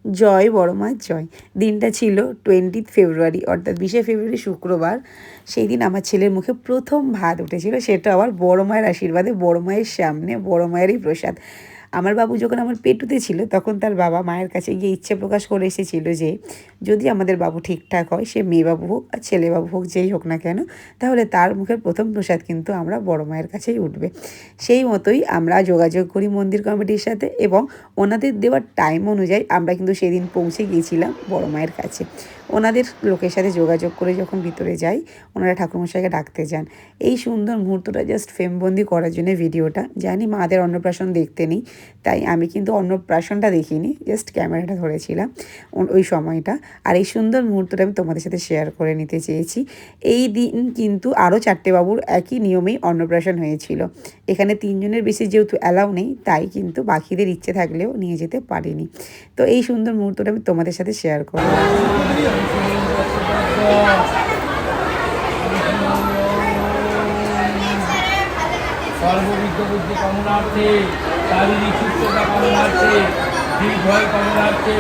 জয় বড় মার জয়। দিনটা ছিল 20 ফেব্রুয়ারি, অর্থাৎ 20শে ফেব্রুয়ারি শুক্রবার। সেই দিন আমার ছেলের মুখে প্রথম ভাত উঠেছিল, সেটা আবার বড় মায়ের আশীর্বাদে, বড় মায়ের সামনে, বড় মায়েরই প্রসাদ। আমার বাবু যখন আমার পেটুতে ছিল তখন তার বাবা মায়ের কাছে গিয়ে ইচ্ছে প্রকাশ করে এসেছিল যে যদি আমাদের বাবু ঠিকঠাক হয়, সে মেয়ে বাবু হোক আর ছেলে বাবু হোক, যেই হোক না কেন, তাহলে তার মুখের প্রথম প্রসাদ কিন্তু আমরা বড় মায়ের কাছেই উঠবে। সেই মতোই আমরা যোগাযোগ করি মন্দির কমিটির সাথে এবং ওনাদের দেওয়ার টাইম অনুযায়ী আমরা কিন্তু সেদিন পৌঁছে গিয়েছিলাম বড় মায়ের কাছে। ওনাদের লোকের সাথে যোগাযোগ করে যখন ভিতরে যাই, ওনারা ঠাকুরমশাইকে ডাকতে যান। এই সুন্দর মুহূর্তটা জাস্ট ফ্রেমবন্দি করার জন্য ভিডিওটা। জানি মাদের অন্নপ্রাশন দেখতে নেই, তাই আমি কিন্তু অন্নপ্রাশনটা দেখিনি, জাস্ট ক্যামেরাটা ধরেছিলাম ওই সময়টা। আর এই সুন্দর মুহূর্তটা আমি তোমাদের সাথে শেয়ার করে নিতে চেয়েছি। এই দিন কিন্তু আরও 4টে বাবুর একই নিয়মেই অন্নপ্রাশন হয়েছিল। এখানে 3 জনের বেশি যেহেতু অ্যালাউ নেই, তাই কিন্তু বাকিদের ইচ্ছে থাকলেও নিয়ে যেতে পারিনি। তো এই সুন্দর মুহূর্তটা আমি তোমাদের সাথে শেয়ার করব। সর্ববিদ্য বুদ্ধি কামনার্থে, শারীরিক সুস্থতা কামনার্থে, দীর্ঘায়ু কামনার্থে,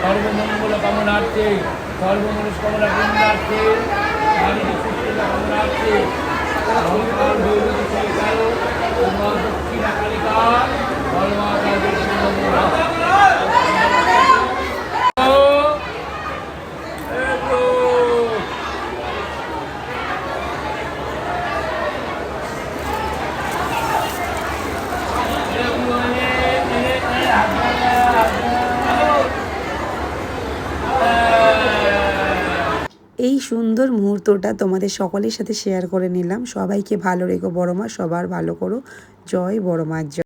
সর্বমঙ্গল কামনার্থে, সর্বমনস্কামনা পূর্ণার্থে, শারীরিক সুস্থতা কামনার্থে, অহংকার দৈবী সরকার মা দক্ষিণা কালিকা বলমাতা এই সুন্দর মুহূর্তটা তোমাদের সকলের সাথে শেয়ার করে নিলাম। সবাইকে ভালো রেখো বড় মা, সবার ভালো করো। জয় বড় মার জয়।